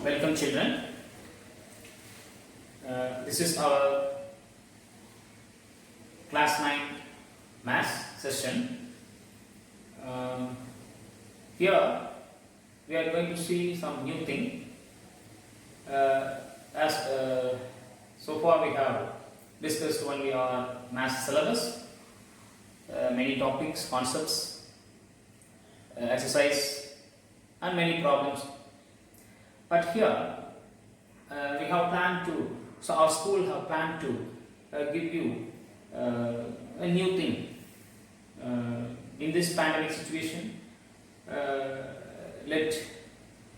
Welcome children. This is our class 9 maths session. Here we are going to see some new thing. As so far we have discussed only our maths syllabus, many topics, concepts, exercise and many problems. But here we have planned to, so our school have planned to give you a new thing. In this pandemic situation, let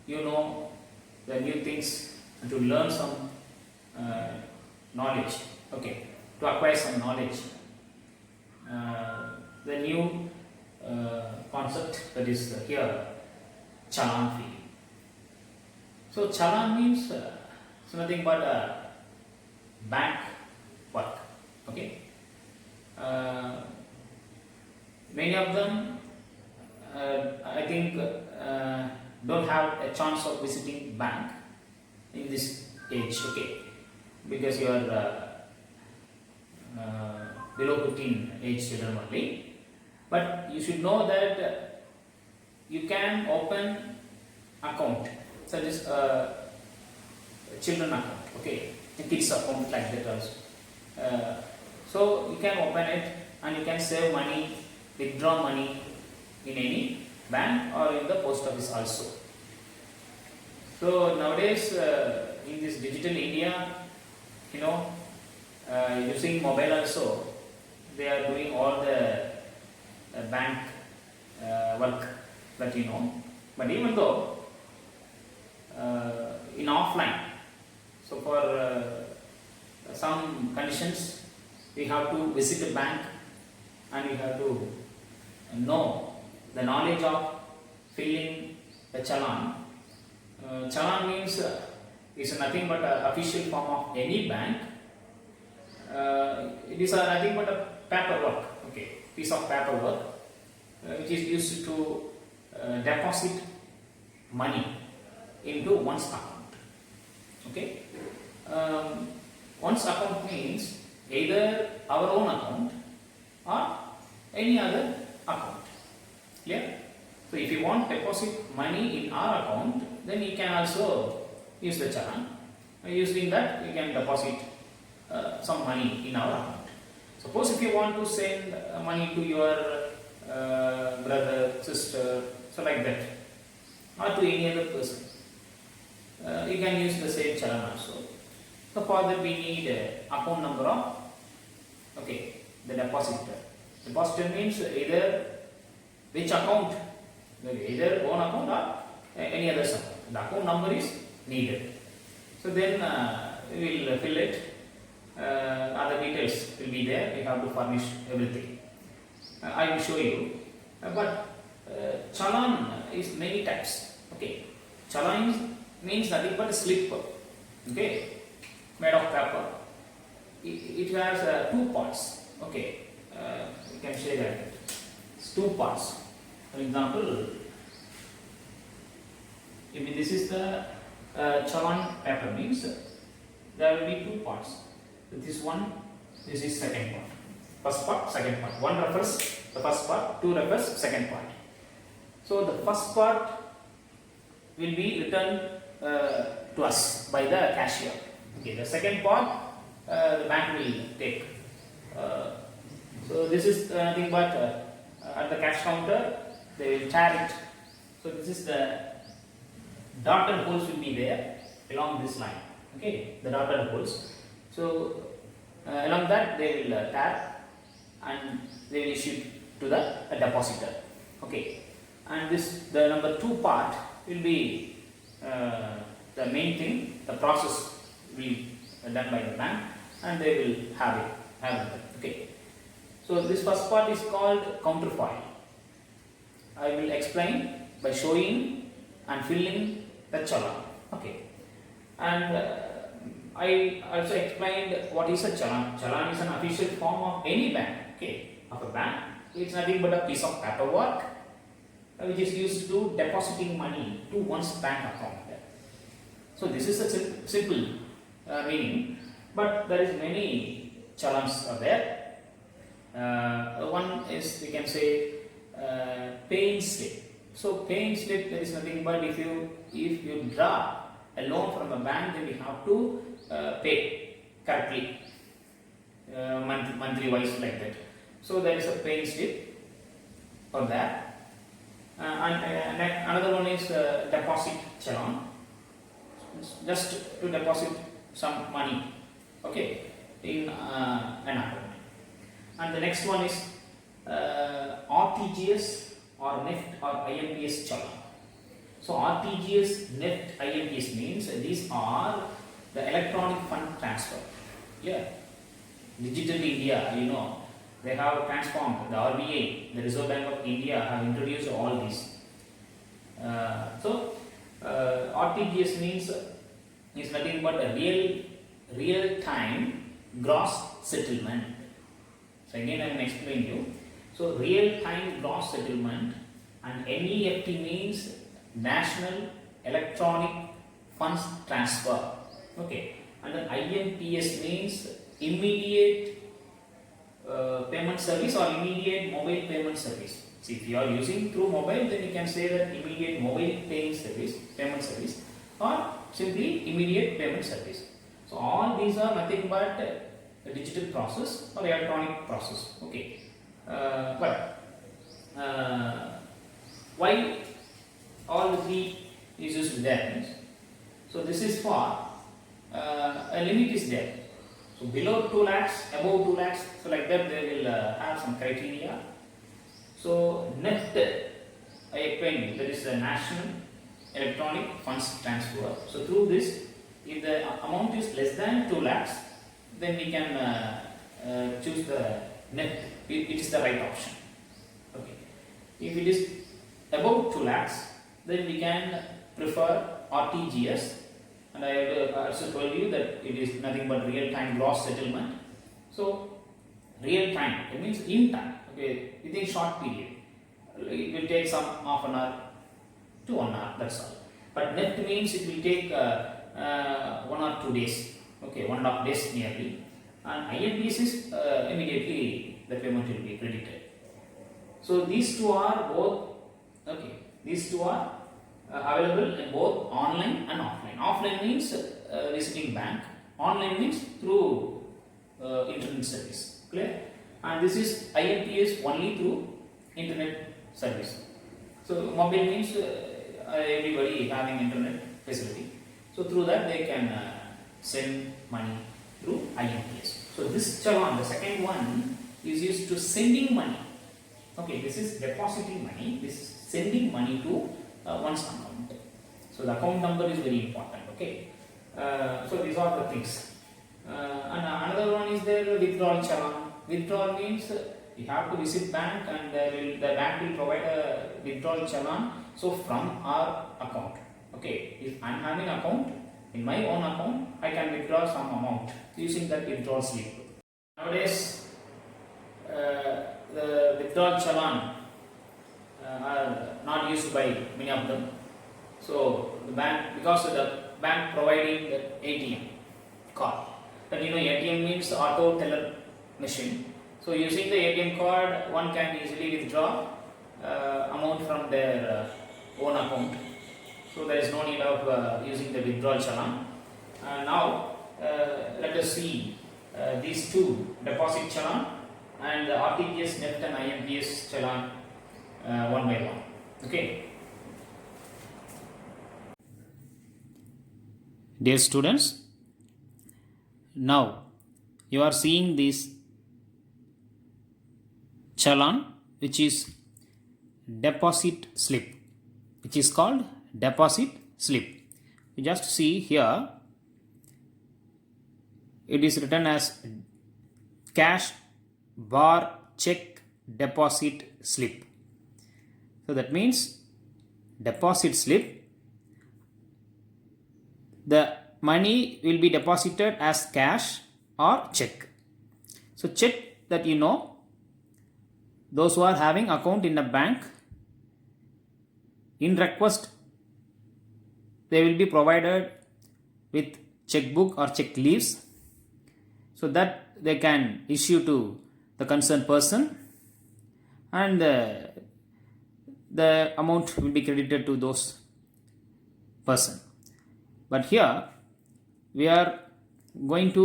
you know the new things and to learn some knowledge, okay, to acquire some knowledge. The new concept that is here, Chalan fee. So Chalan means nothing but bank work, okay. Many of them I think don't have a chance of visiting bank in this age, okay, because you are below 15 age children only. But you should know that you can open account, such as children account, okay, a kids account like that also. So you can open it and you can save money, withdraw money in any bank or in the post office also. So nowadays in this digital India, you know, using mobile also, they are doing all the bank work that you know. But even though in offline, so for some conditions we have to visit a bank and we have to know the knowledge of filling the Chalan. Chalan means is nothing but an official form of any bank. It is nothing but a paperwork, okay, piece of paperwork which is used to deposit money into one's account, okay. One's account means either our own account or any other account, clear? So if you want to deposit money in our account, then you can also use the Chalan. Using that, you can deposit some money in our account. Suppose if you want to send money to your brother, sister, so like that, or to any other person, you can use the same Chalan also. So for that we need account number of, okay, the depositor. Depositor means either which account, either own account or any other account. The account number is needed. So then we will fill it. Other details will be there. We have to furnish everything. I will show you. But Chalan is many types. Okay, Chalan means nothing but a slip, okay, made of paper. It has two parts. Okay, you can say that it's two parts. For example, if this is the Chalan paper, means there will be two parts. This one, this is second part. First part, second part. One refers the first part, two refers second part. So the first part will be returned to us by the cashier. Okay, the second part the bank will take. So this is nothing but at the cash counter they will tear it. So this is the dotted holes will be there along this line. Okay, the dotted holes. So along that they will tear and they will issue to the depositor. Okay, and this the number 2 part will be the main thing. The process will be done by the bank and they will have it. Okay, so this first part is called counterfoil. I will explain by showing and filling the Chalan. Okay, and I also explained what is a Chalan. Chalan is an official form of any bank, okay, of a bank. It's nothing but a piece of paperwork which is used to depositing money to one's bank account. So this is a simple meaning, but there is many chalans are there. One is, we can say, paying slip. So paying slip, there is nothing but if you draw a loan from a bank, then we have to pay correctly, monthly wise, like that. So there is a paying slip for that. And another one is deposit challan, just to deposit some money, okay, in an account. And the next one is RTGS or NEFT or IMPS challan. So RTGS, NEFT, IMPS means these are the electronic fund transfer. Yeah, Digital India, they have transformed. The RBI, the Reserve Bank of India, have introduced all these. RTGS means is nothing but a real time gross settlement. So again I will explain you. So real time gross settlement, and NEFT means National Electronic Funds Transfer. Okay, and then IMPS means immediate payment service or immediate mobile payment service. See, if you are using through mobile, then you can say that immediate mobile payment service, or simply immediate payment service. So all these are nothing but a digital process or electronic process. Okay, why all the three is used there? So this is for a limit is there. So below 2 lakhs, above 2 lakhs, so like that they will have some criteria. So NEFT, I explained you, that is the National Electronic Funds Transfer. So through this, if the amount is less than 2 lakhs, then we can choose the NEFT. It is the right option. Okay. If it is above 2 lakhs, then we can prefer RTGS. And I have also told you that it is nothing but real-time gross settlement. So real-time, it means in time. Okay, within short period. It will take some half an hour to 1 hour. That's all. But NEFT means it will take 1 or 2 days. Okay, 1.5 days nearly. And IMPS is immediately the payment will be credited. So these two are both. Okay, these two are available in both online and offline. Offline means visiting bank. Online means through internet service. Clear? And this is IMPS only through internet service. So mobile means everybody having internet facility. So through that they can send money through IMPS. So this challan, the second one, is used to sending money. Okay, this is depositing money. This is sending money to one's account. So the account number is very important. Okay, so these are the things. And another one is there, withdrawal challan. Withdrawal means you have to visit bank, and the bank will provide a withdrawal challan. So from our account. Okay, if I am having account in my own account, I can withdraw some amount using that withdrawal slip. Nowadays, the withdrawal challan are not used by many of them. So the bank, because the bank providing the ATM card. And ATM means auto teller machine. So using the ATM card, one can easily withdraw amount from their own account. So there is no need of using the withdrawal challan. Now let us see these two, deposit challan and the RTGS, NEFT and IMPS challan one by one. Okay. Dear students, now you are seeing this challan, which is deposit slip, which is called deposit slip. You just see here, it is written as cash bar check deposit slip. So that means deposit slip, the money will be deposited as cash or check. So check, that those who are having account in a bank, in request they will be provided with checkbook or check leaves, so that they can issue to the concerned person, and the amount will be credited to those person. But here we are going to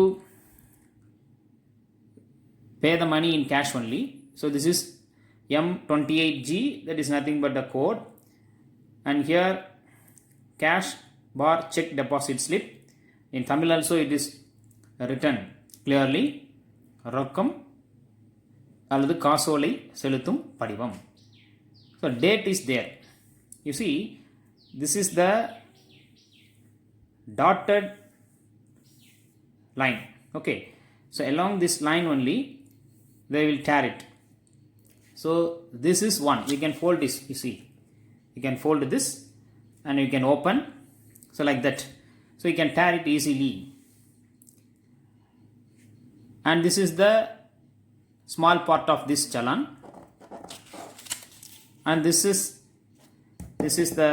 pay the money in cash only. So this is M28G, that is nothing but the code, and here cash bar check deposit slip. In Tamil also it is written clearly, ரொக்கம் அல்லது காசோலை செலுத்தும் படிவம். So date is there. You see, this is the dotted line. Okay, so along this line only they will tear it. So this is one. We can fold this. You see, you can fold this and you can open. So like that. So you can tear it easily. And this is the small part of this challan, and this is the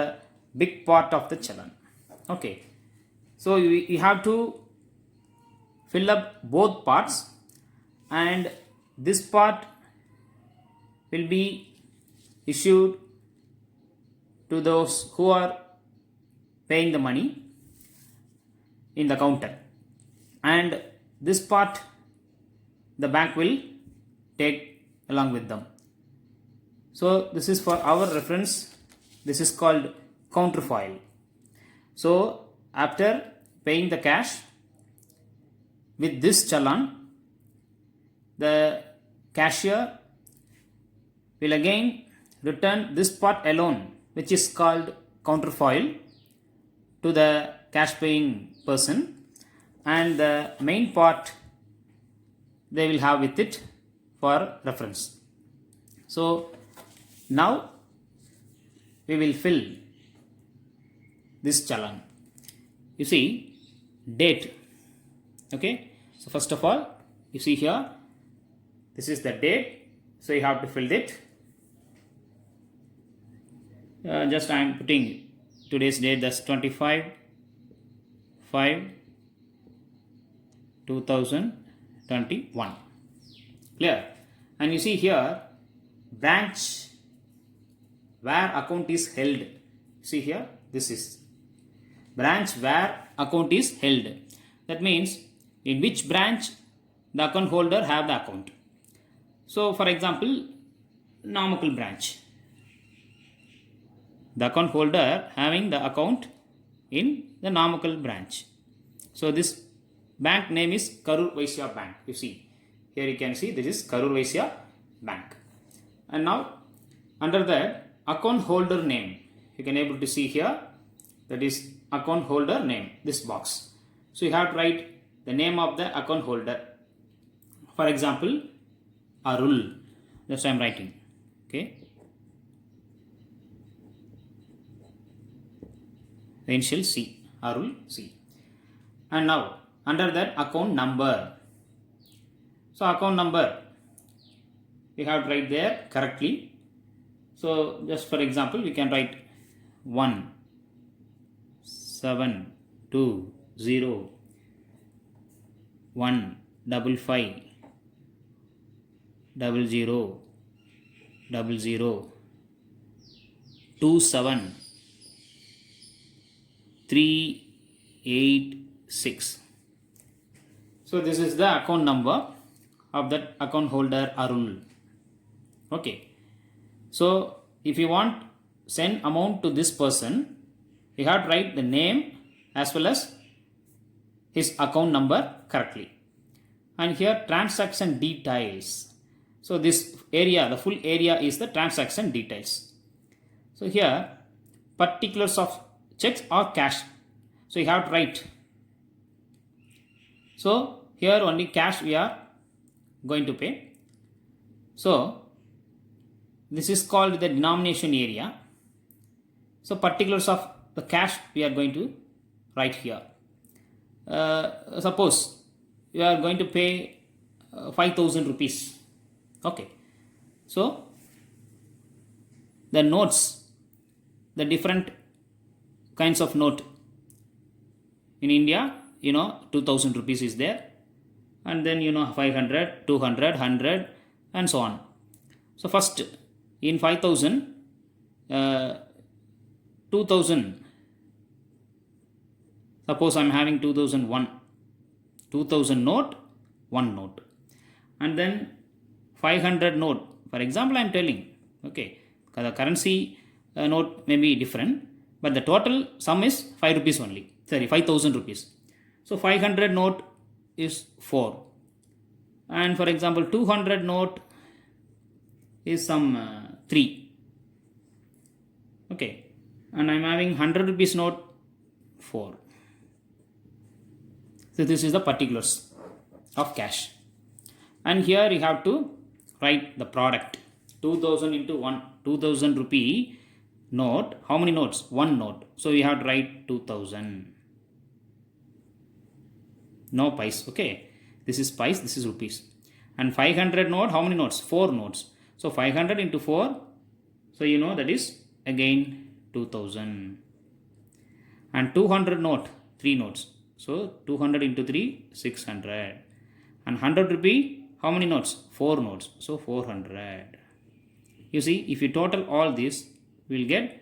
big part of the challan. Okay, so you have to fill up both parts, and this part will be issued to those who are paying the money in the counter, and this part the bank will take along with them. So this is for our reference. This is called counterfoil. So after paying the cash with this challan, the cashier will again return this part alone, which is called counterfoil, to the cash paying person, and the main part they will have with it for reference. So now we will fill this challan. You see, date. Okay, so first of all, you see here, this is the date, so you have to fill it. Just I am putting today's date, that's 25/5/2021. Clear? And you see here, branch where account is held. See here, this is branch where account is held. That means in which branch the account holder have the account. So for example, Namakkal branch, the account holder having the account in the Namakkal branch. So this bank name is Karur Vysya Bank. You see, here you can see this is Karur Vysya Bank. And now under that account holder name, you can able to see here, that is account holder name, this box. So you have to write the name of the account holder. For example, Arul. That's what I am writing. Okay. The initial C, Arul C. And now under that account number. So account number we have to write there correctly. So just for example, we can write 1550000273886. So this is the account number of that account holder Arul. Okay. So if you want send amount to this person, you have to write the name as well as his account number correctly. And here transaction details. So this area, the full area is the transaction details. So here particulars of checks or cash. So you have to write. So here only cash we are going to pay. So this is called the denomination area. So particulars of the cash we are going to write here. Suppose you are going to pay 5,000 rupees. Okay. So the notes, the different kinds of note In India, 2000 rupees is there, and then 500, 200, 100, and so on. So first, in 5000, 2000, suppose I am having 2000 note, 1 note, and then 500 note. For example, I am telling, okay, the currency note may be different, but the total sum is 5 rupees only. Sorry, 5000 rupees. So 500 note is 4, and for example 200 note is some 3. Okay, and I am having 100 rupees note 4. So this is the particulars of cash, and here you have to write the product. 2000 into 1, 2000 rupee note. How many notes? 1 note. So you have to write 2000. No pice. Okay, this is pice, this is rupees. And 500 note, how many notes? 4 notes. So 500 into 4, so that is again 2000. And 200 note, 3 notes. So 200 into 3, 600. And 100 rupee, how many notes? 4 notes. So 400. You see, if you total all this, we will get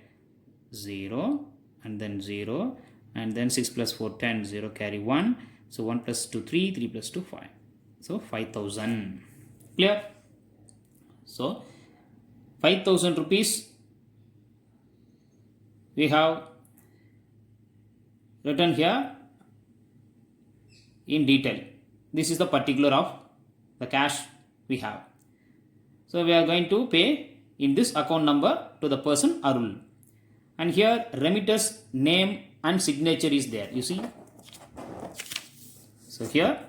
0, and then 0, and then 6 plus 4, 10, 0 carry 1. So 1 plus 2, 3, 3 plus 2, 5. So 5000. Clear? So 5000 rupees we have written here in detail. This is the particular of the cash we have. So we are going to pay in this account number to the person Arul. And here remitter's name and signature is there. You see. So here,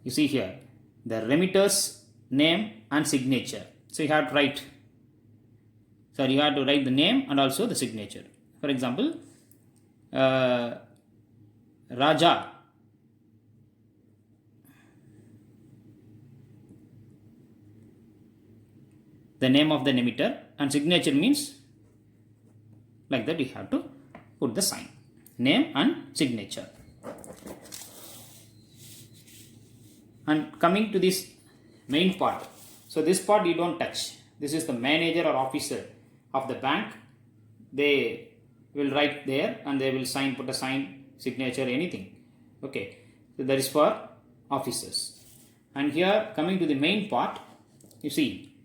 you see here, the remitter's name and signature. So you have to write. So you have to write the name and also the signature. For example, Raja. The name of the remitter, and signature means like that you have to put the sign. Name and signature. And coming to this main part. So this part you don't touch. This is the manager or officer of the bank. They will write there and they will sign, put a sign, signature, anything. Okay. So that is for officers. And here coming to the main part, you see,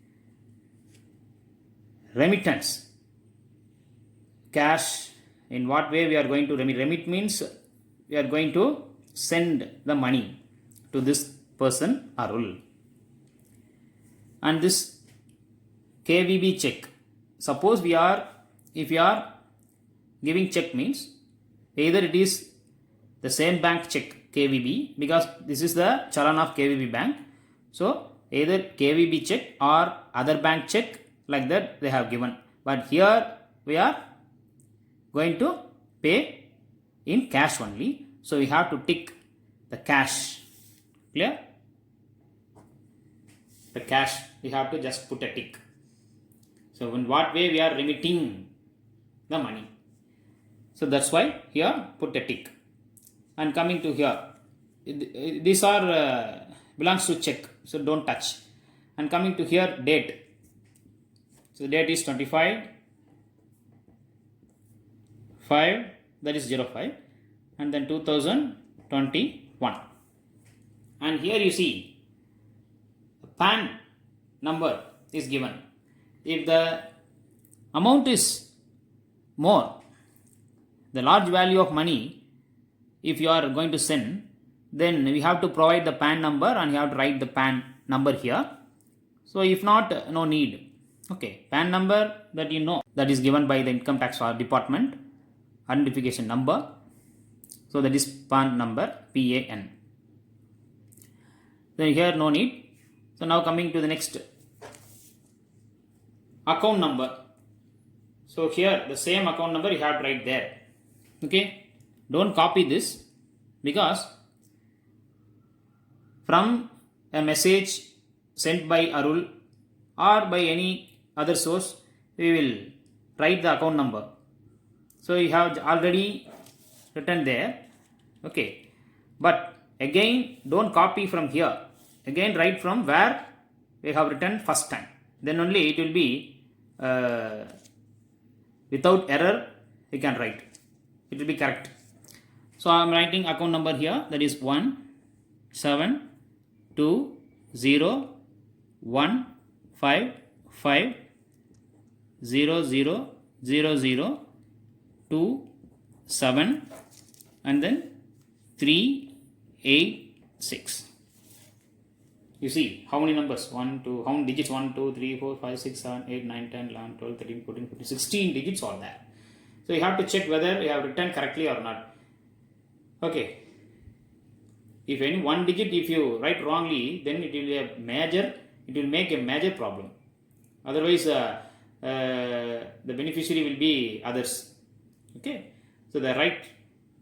remittance. Cash, in what way we are going to remit? Remit means we are going to send the money to this person Arul. And this KVB check, suppose if we are giving check means either it is the same bank check KVB, because this is the chalan of KVB bank. So either KVB check or other bank check, like that they have given. But here we are going to pay in cash only. So we have to tick the cash. Clear? The cash, we have to just put a tick. So in what way we are remitting the money. So that's why here put a tick. And coming to here, these are belongs to check, so don't touch. And coming to here, date. So the date is 25/5, that is 05, and then 2021. And here you see PAN number is given. If the amount is more, the large value of money, if you are going to send, then we have to provide the PAN number and you have to write the PAN number here. So if not, no need. Okay, PAN number that that is given by the income tax department, identification number. So that is PAN number, PAN. Then here no need. So now coming to the next, account number. So here the same account number you have to write there. Okay, don't copy this, because from a message sent by Arul or by any other source, we will write the account number. So you have already written there, Okay, but again don't copy from here. Again write from where we have written first time. Then only it will be without error you can write. It will be correct. So I am writing account number here, that is 1720155000027 and then 386. You see how many numbers? 1, 2, how many digits? 1, 2, 3, 4, 5, 6, 7, 8, 9, 10, 11, 12, 13, 14, 15, 16 digits are there. So you have to check whether you have written correctly or not. Okay. If any one digit, if you write wrongly, then it will be a major, it will make a major problem. Otherwise, the beneficiary will be others. Okay. So the right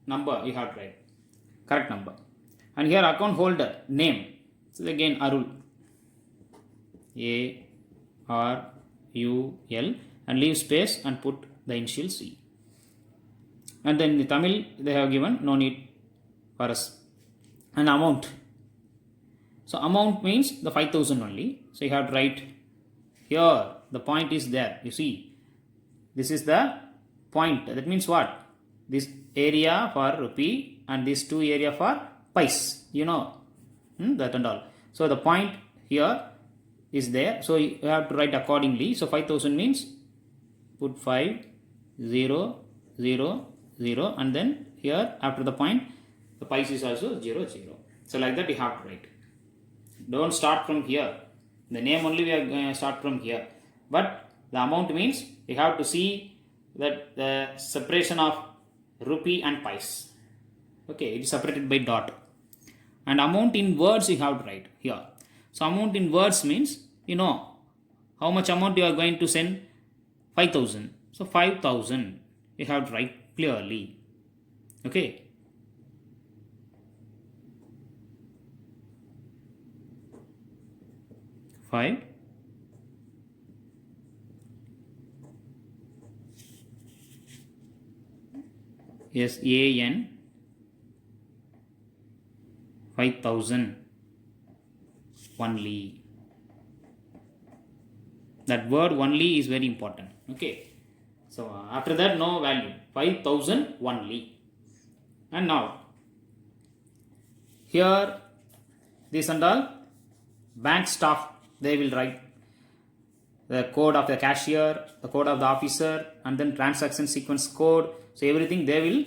number you have to write. Correct number. And here account holder name. So again Arul. A-R-U-L and leave space and put the initial C. And then in the Tamil they have given no need for us. And amount. So amount means the 5,000 only. So you have to write here. The point is there. You see. This is the point. That means what? This area for rupee and this 2 area for pice. You know. That and all. So the point here is there. So you have to write accordingly. So 5,000 means put 5, 0, 0, 0 and then here after the point the pice is also 0, 0. So like that you have to write. Don't start from here. The name only we are going to start from here. But the amount means you have to see that the separation of rupee and pice. Okay, it is separated by dot. And amount in words you have to write here. So amount in words means you know how much amount you are going to send. 5,000. So 5,000 you have to write clearly. Okay. Five. SAN 5,000 only. That word only is very important. Okay. So after that no value. 5,000 only. And now here this and all bank staff they will write the code of the cashier, the code of the officer and then transaction sequence code. So everything they will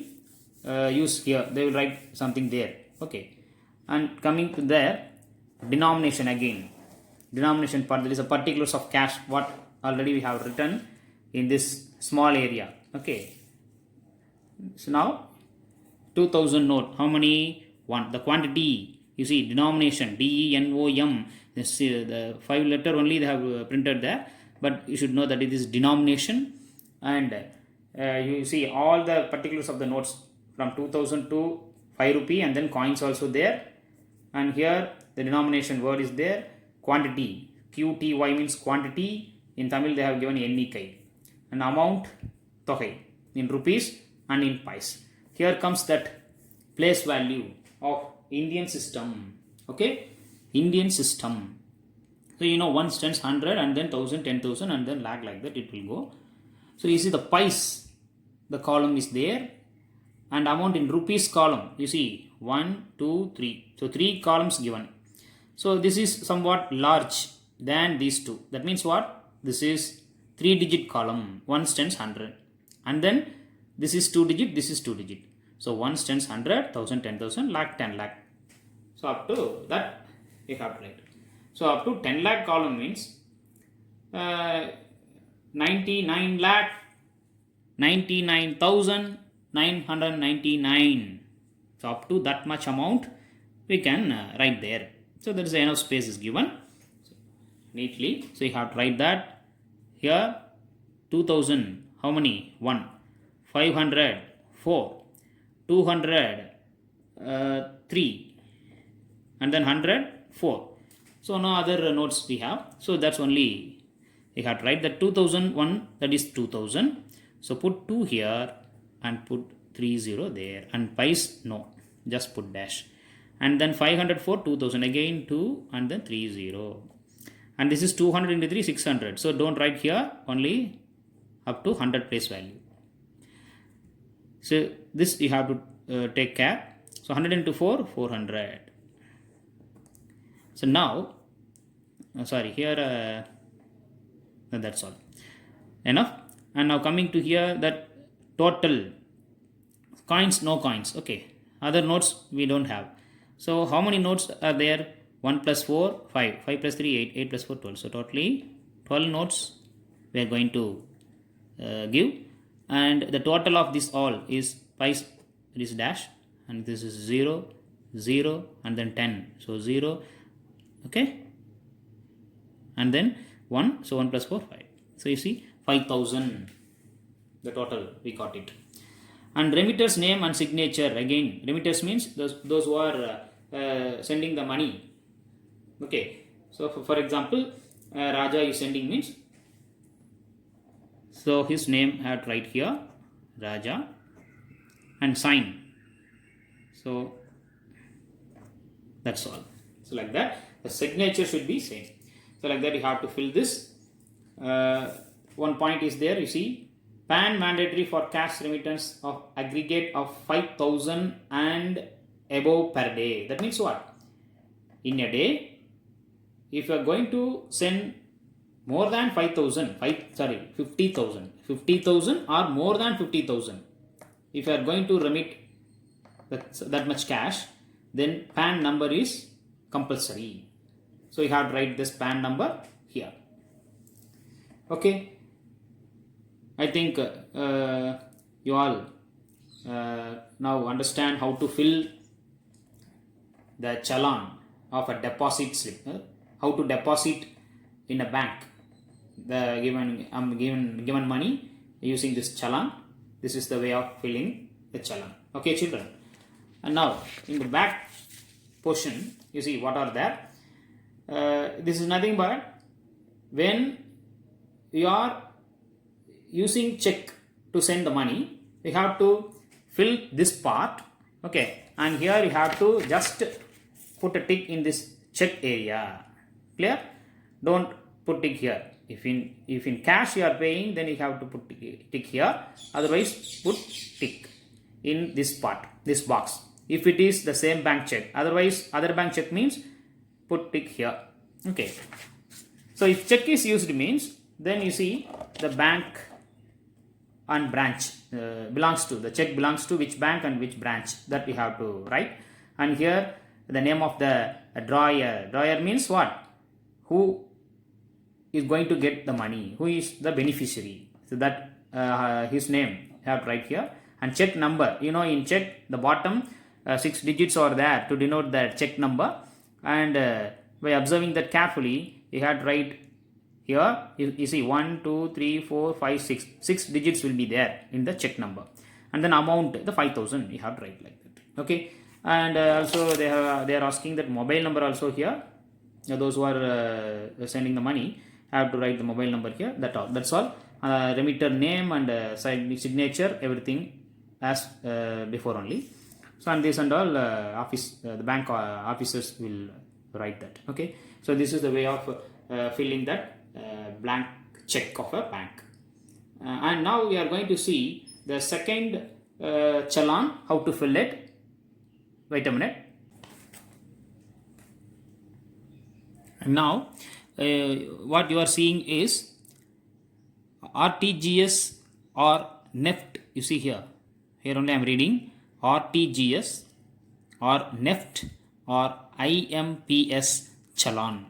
use here. They will write something there. Okay. And coming to there, denomination again. Denomination part, there is a particulars of cash what already we have written in this small area. Okay. So now 2,000 note. How many? 1. The quantity. You see denomination DENOM. The 5 letter only they have printed there. But you should know that it is denomination. And you see all the particulars of the notes from 2,000 to 5 rupee and then coins also there. And here the denomination word is there. Quantity. QTY means quantity. In Tamil they have given NEK. And amount Tohai in rupees and in pice. Here comes that place value of Indian system. Okay. Indian system. So you know 1 stands 100 and then 1000, 10,000 and then lakh like that it will go. So you see the pice. The column is there. And amount in rupees column. You see 1, 2, 3. So 3 columns given. So this is somewhat large than these two. That means what? This is 3 digit column. 1 stands 100. And then this is 2 digit. This is 2 digit. So 1 stands 100, 1000, 10,000, lakh, 10 lakh. So up to that you have to write. So up to 10 lakh column means 99 lakh 99,999. So up to that much amount we can write there. So there is enough space is given neatly. So you have to write that here 2,000. How many? 1. 500 4. 200 3. And then 100 4. So no other notes we have. So that's only you have to write that 2001, that is 2000. So put 2 here and put 30 there and pice no. just put dash. And then 500 for 2000, again 2 and then 30. And this is 200 into 3, 600. So don't write here, only up to 100 place value. So this you have to take care. So 100 into 4, 400. So now, sorry, here that's all. Enough. And now coming to here, that total coins, no coins. Okay. Other notes we don't have. So how many notes are there? 1 plus 4, 5. 5 plus 3, 8. 8 plus 4, 12. So totally 12 notes we are going to give. And the total of this all is pies, this dash, and this is 0, 0, and then 10. So 0, okay, and then 1. So 1 plus 4, 5. So you see 5,000, the total we got it. And remitter's name and signature, again remitters means those who are sending the money. Okay, so for example, Raja is sending means, so his name I have to write here, Raja, and sign. So that's all. So like that, the signature should be same. So like that you have to fill this. One point is there, you see, PAN mandatory for cash remittance of aggregate of 5,000 and above per day. That means what? In a day, if you are going to send more than 50,000 or more than 50,000, if you are going to remit that much cash, then PAN number is compulsory. So you have to write this PAN number here. Okay, I think you all now understand how to fill the challan of a deposit slip, how to deposit in a bank the given money using this challan. This is the way of filling the challan. Okay, children. And now in the back portion, you see what are there. This is nothing but when you are using check to send the money, you have to fill this part. Okay, and here you have to just put a tick in this check area. Clear? Don't put tick here. If in cash you are paying, then you have to put tick here. Otherwise, put tick in this part, this box. If it is the same bank check, otherwise other bank check means put tick here. Okay. So if check is used means, then you see the bank and branch belongs to, the check belongs to which bank and which branch, that we have to write. And here the name of the drawer. Drawer means what? Who is going to get the money, who is the beneficiary. So that his name have to write here. And check number, you know, in check the bottom 6 digits are there to denote the check number. And by observing that carefully, you have to write here, you see 1, 2, 3, 4, 5, 6. 6 digits will be there in the check number. And then amount, the 5,000, you have to write like that. Okay. And also they are asking that mobile number also here. Those who are sending the money have to write the mobile number here. That's all. Remitter name and signature, everything as before only. So and this and all the bank officers will write that. Okay. So this is the way of filling that blank check of a bank. And now we are going to see the second challan, how to fill it. Wait a minute. And now what you are seeing is RTGS or NEFT. You see here only I am reading RTGS or NEFT or IMPS challan.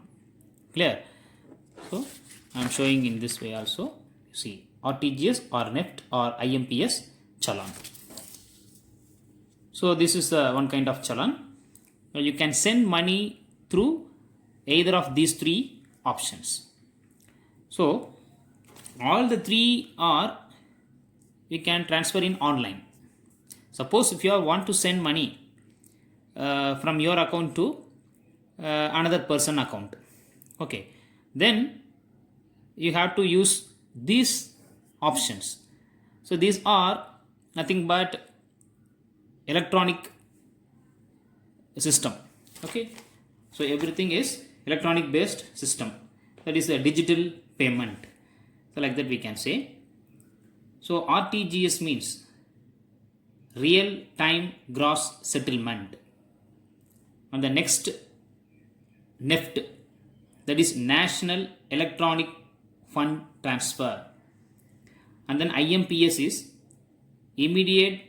Clear? So I am showing in this way also. You see RTGS or NEFT or IMPS challan. So this is one kind of challan. You can send money through either of these 3 options. So all the 3 are you can transfer in online. Suppose if you want to send money from your account to another person account, okay, then you have to use these options. So these are nothing but electronic system. Okay, so everything is electronic based system, that is a digital payment. So like that we can say. So RTGS means real time gross settlement. And the next, NEFT, that is National Electronic Fund Transfer. And then IMPS is immediate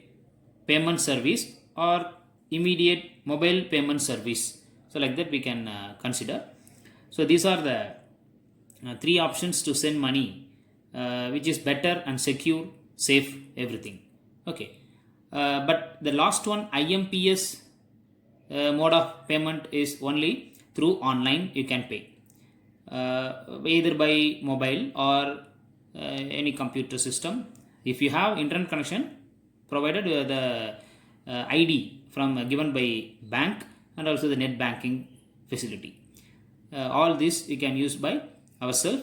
payment service or immediate mobile payment service. So like that we can consider. So these are the three options to send money, which is better and secure, safe, everything. Okay, but the last one, IMPS mode of payment, is only through online you can pay, either by mobile or any computer system. If you have internet connection, provided the ID from given by bank and also the net banking facility, all this you can use by ourselves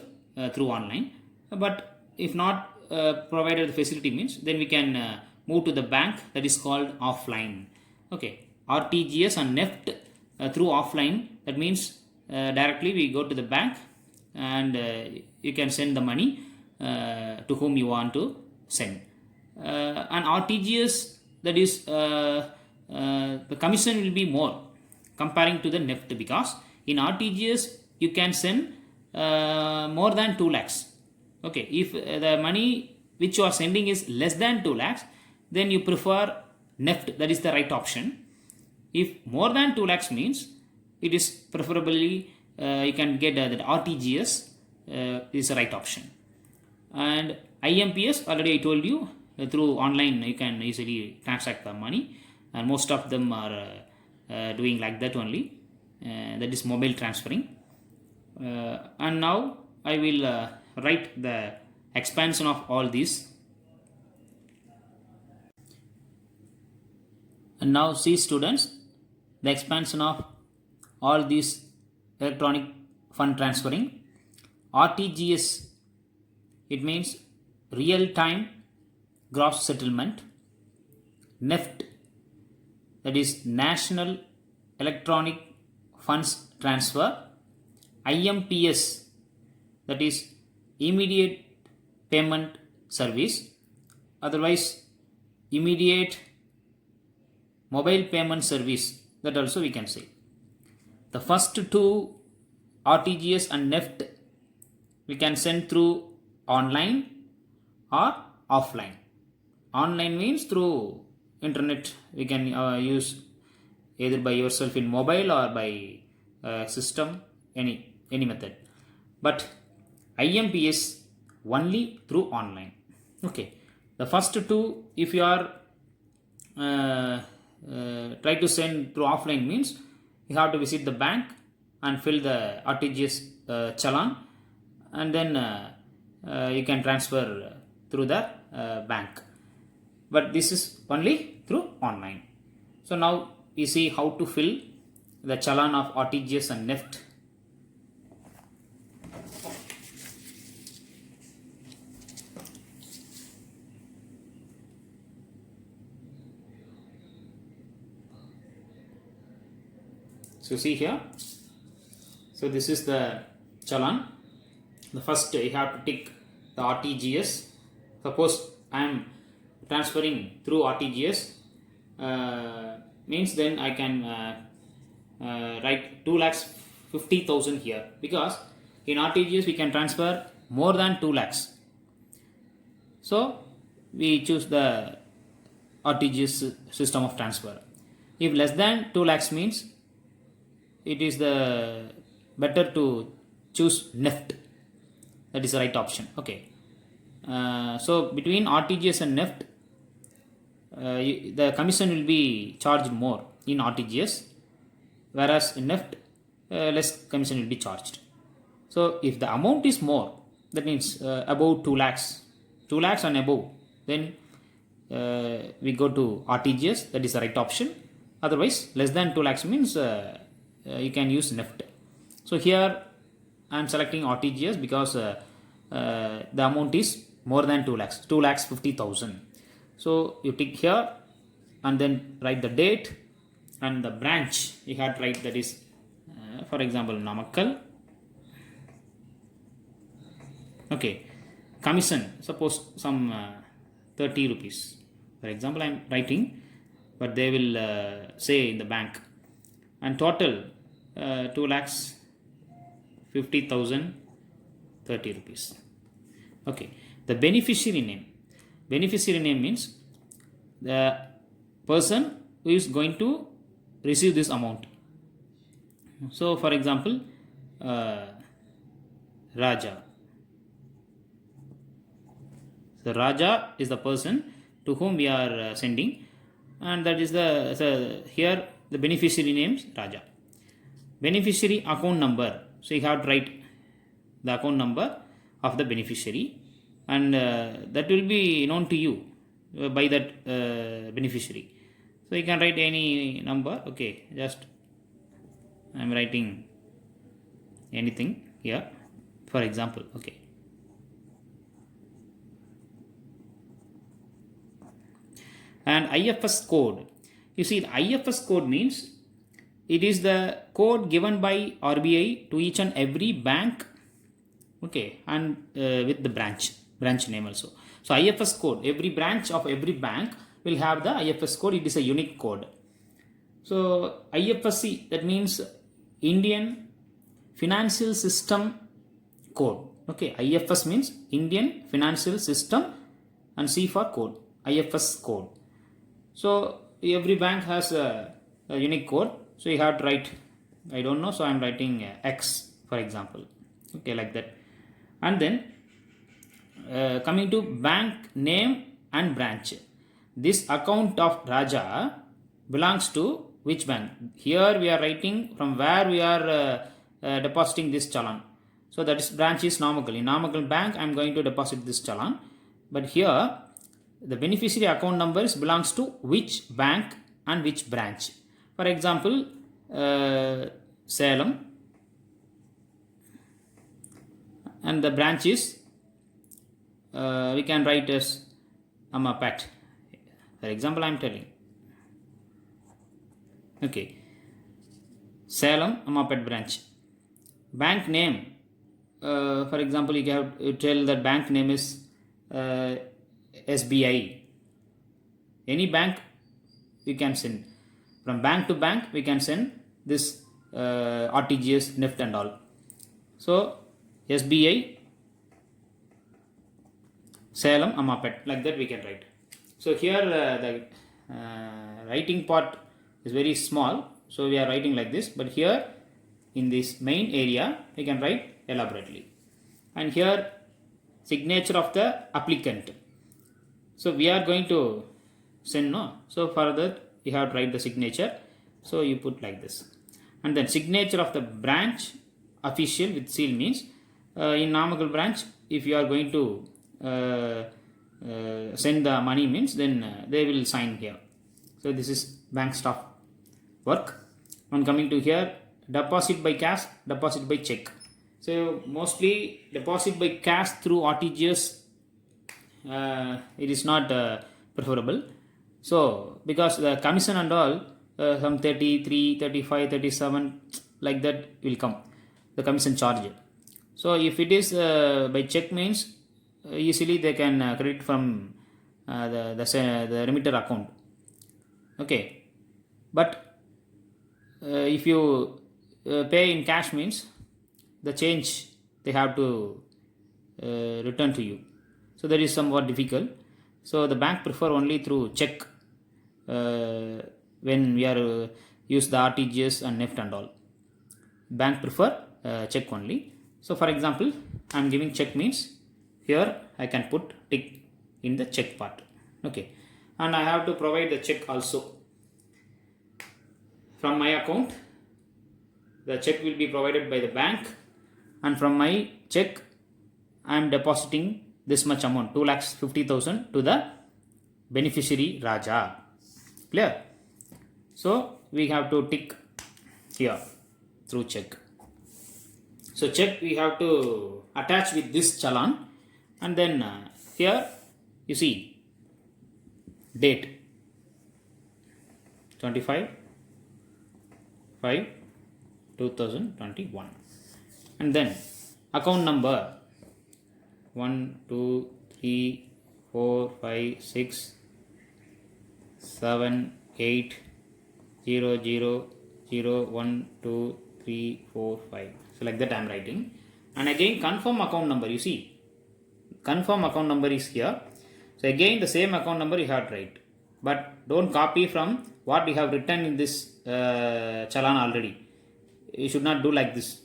through online. But if not provided the facility, means then we can move to the bank, that is called offline. Okay, RTGS and NEFT through offline, that means directly we go to the bank and you can send the money to whom you want to send. And RTGS, that is the commission will be more comparing to the NEFT, because in RTGS you can send more than 2 lakhs. Okay, if the money which you are sending is less than 2 lakhs, then you prefer NEFT, that is the right option. If more than 2 lakhs means, it is preferably you can get that RTGS is the right option. And IMPS, already I told you, through online you can easily transact the money, and most of them are doing like that only, that is mobile transferring. And now I will write the expansion of all these. And now see students, the expansion of all these electronic fund transferring. RTGS, it means real time gross settlement. NEFT, that is National Electronic Funds Transfer. IMPS, that is immediate payment service, otherwise immediate mobile payment service, that also we can say. The first two, RTGS and NEFT, we can send through online or offline. Online means through internet, we can use either by yourself in mobile or by system, any method. But IMPS only through online. Okay, the first two, if you are try to send through offline, means you have to visit the bank and fill the RTGS challan, and then you can transfer through the bank. But this is only through online. So now you see how to fill the challan of RTGS and NEFT. So see here, so this is the challan. The first you have to tick the RTGS. Suppose I am transferring through RTGS, means then I can write 2,50,000 here, because in RTGS we can transfer more than 2 lakhs. So we choose the RTGS system of transfer. If less than 2 lakhs means, it is the better to choose NEFT, that is the right option. Okay, so between RTGS and NEFT, the commission will be charged more in RTGS, whereas in NEFT less commission will be charged. So if the amount is more, that means above 2 lakhs and above, then we go to RTGS, that is the right option. Otherwise less than 2 lakhs means you can use NEFT. So here I am selecting RTGS because the amount is more than 2 lakhs, 2,50,000. So you tick here and then write the date and the branch you have to write, that is for example Namakkal. Okay, commission, suppose some 30 rupees. For example, I am writing, but they will say in the bank, and total 2 lakhs 50,000 30 rupees. Okay, the beneficiary name. Beneficiary name means the person who is going to receive this amount. So, for example, Raja. The Raja is the person to whom we are sending, and that is the here the beneficiary names Raja. Beneficiary account number. So you have to write the account number of the beneficiary, and that will be known to you by that beneficiary. So you can write any number. Okay, just I am writing anything here, for example. Okay. And IFS code. You see, the IFS code means it is the code given by RBI to each and every bank. Okay, and with the branch name also. So IFS code, every branch of every bank will have the IFS code. It is a unique code. So IFSC, that means Indian Financial System Code. Okay, IFS means Indian Financial System, and C for code, IFS code. So every bank has a unique code. So you have to write, I don't know, so I am writing X, for example. Okay, like that. And then coming to bank name and branch. This account of Raja belongs to which bank? Here we are writing from where we are depositing this challan. So that is branch is Namakkal. In Namakkal bank I am going to deposit this challan. But here the beneficiary account numbers belongs to which bank and which branch. For example, Salem, and the branch is we can write as Amapat. For example, I am telling. Okay, Salem Amapat branch. Bank name. For example, you have to tell that bank name is SBI. Any bank we can send. From bank to bank we can send this RTGS, NEFT and all. So SBI Salem Amapat, like that we can write. So here the writing part is very small, so we are writing like this, but here in this main area we can write elaborately. And here signature of the applicant. So we are going to send, no? So for that you have to write the signature. So you put like this. And then signature of the branch official with seal means in Namakkal branch, if you are going to send the money means, then they will sign here. So this is bank staff work. And coming to here, deposit by cash, deposit by check. So mostly deposit by cash through RTGS, it is not preferable. So because the commission and all, some 33, 35, 37 like that will come, the commission charge. So if it is by check means easily they can credit from the remitter account. Okay, but if you pay in cash means the change they have to return to you. So that is somewhat difficult. So the bank prefer only through check when we are use the RTGS and NEFT and all. Bank prefer check only. So for example, I am giving check means here I can put tick in the check part. Okay, and I have to provide the check also. From my account, the check will be provided by the bank, and from my check I am depositing this much amount, 2,50,000 to the beneficiary Raja. Clear? So we have to tick here through check. So check we have to attach with this challan, and then here you see date 25 5 2021. And then account number 1 2 3 4 5 6 7 8 0 0 0 1 2 3 4 5. So like that I am writing. And again confirm account number, you see confirm account number is here. So again the same account number you have to write, but don't copy from what you have written in this challan already. You should not do like this.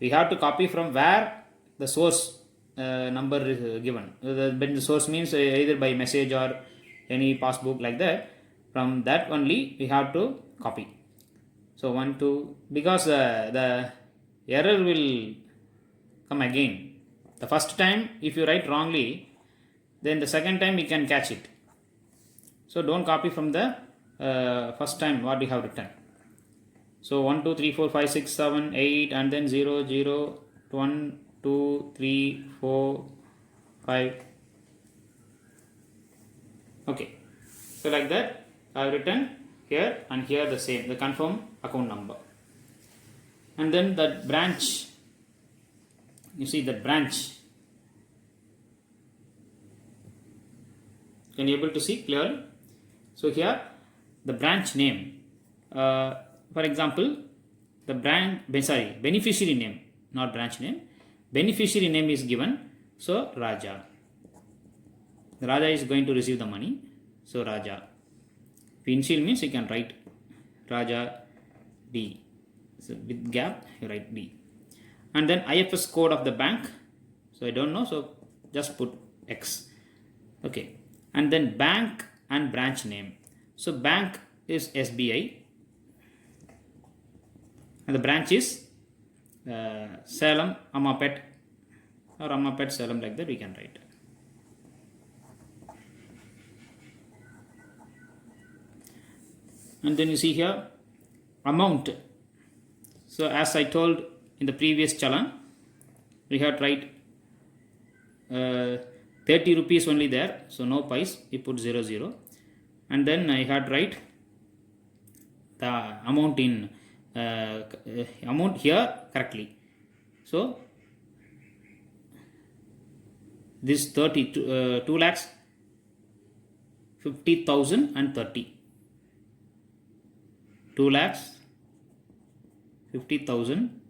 We have to copy from where the source number is given. The source means either by message or any passbook like that. From that only we have to copy. So 1 2, because the error will come again. The first time if you write wrongly, then the second time you can catch it. So don't copy from the first time what you have written. So 1 2 3 4 5 6 7 8 and then 0 0 1 2 3 4 5. Okay, so like that I have written here and here the same, the confirm account number. And then that branch, you see that branch, can you able to see clearly? So here the branch name, for example the beneficiary name, not branch name, beneficiary name is given. So Raja, Raja is going to receive the money. So Raja, initial means you can write Raja D, so with gap you write D. And then IFS code of the bank, so I don't know, so just put X. Okay, and then bank and branch name. So bank is SBI and the branch is Salem Amapet or Amapet Salem, like that we can write. And then you see here amount. So as I told in the previous challan, we have to write 30 rupees only there, so no pice, we put 0 0. And then I had to write the amount in amount here correctly. So this 30 2 lakhs 50,000 and 30, 2 lakhs 50,000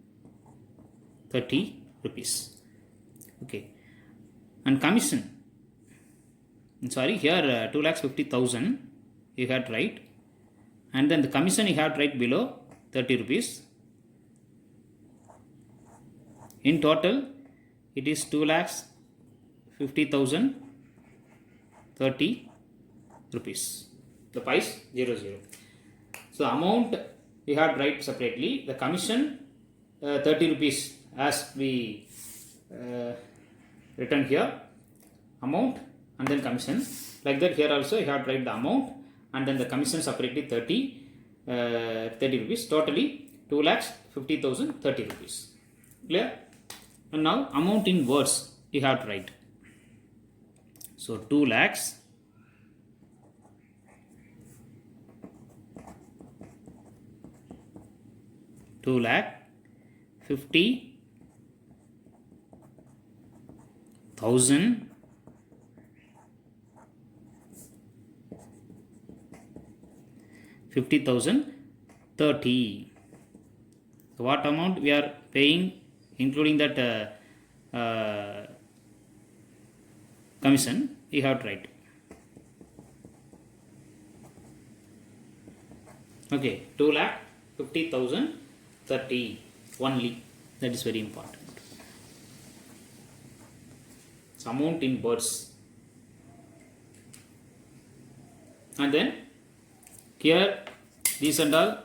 30 rupees. Okay, and commission, sorry, here 2 lakhs 50,000 you had to write, and then the commission you have to write below 30 rupees. In total it is 2 lakhs 50,000 30 rupees. The price 0 0. So amount we have to write separately. The commission 30 rupees as we written here, amount and then commission. Like that here also you have to write the amount and then the commission separately 30 rupees. Totally 2 lakhs 50,000 30 rupees. Clear? And now amount in words you have to write. So 2 lakhs 2 lakh 50,000 30. So what amount we are paying, including that commission, you have to write. Okay, 2 lakh 50,000 30 only. That is very important. It's amount in words. And then here these and all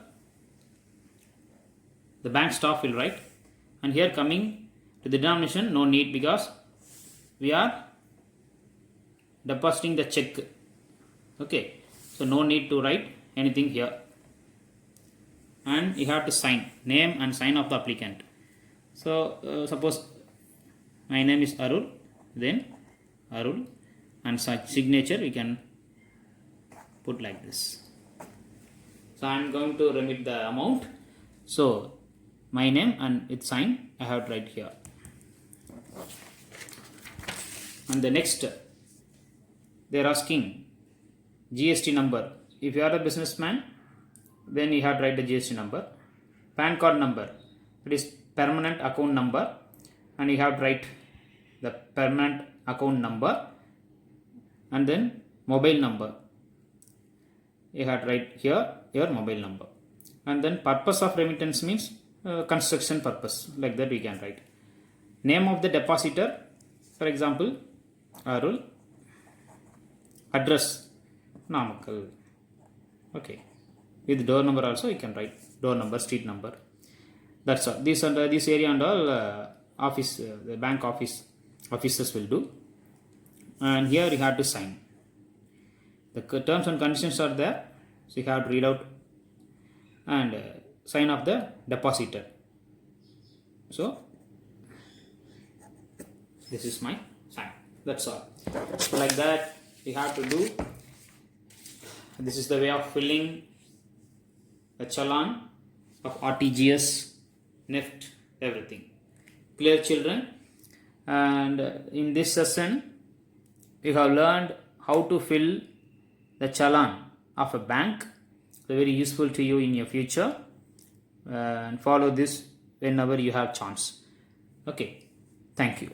the bank staff will write, and here coming to the denomination no need because we are depositing the check. Okay, so no need to write anything here. And you have to sign name and sign of the applicant. So suppose my name is Arul, then Arul, and such signature we can put like this. So I am going to remit the amount. So my name and its sign I have to write here. And the next, they are asking GST number. If you are a businessman, then you have to write the GST number. PAN card number, it is permanent account number, and you have to write the permanent account number. And then mobile number, you have to write here your mobile number. And then purpose of remittance means construction purpose, like that we can write. Name of the depositor, for example, Arul. Address, Namakkal. Okay. With door number also you can write door number, street number. That's all. This and this area and all office, the bank officers will do. And here you have to sign. The terms and conditions are there, so you have to read out and sign of the depositor. So this is my sign. That's all. Like that you have to do. This is the way of filling a challan of RTGS, NEFT, everything. Clear, children? And in this session you have learned how to fill the challan of a bank. Very useful to you in your future, and follow this whenever you have chance. Okay, thank you.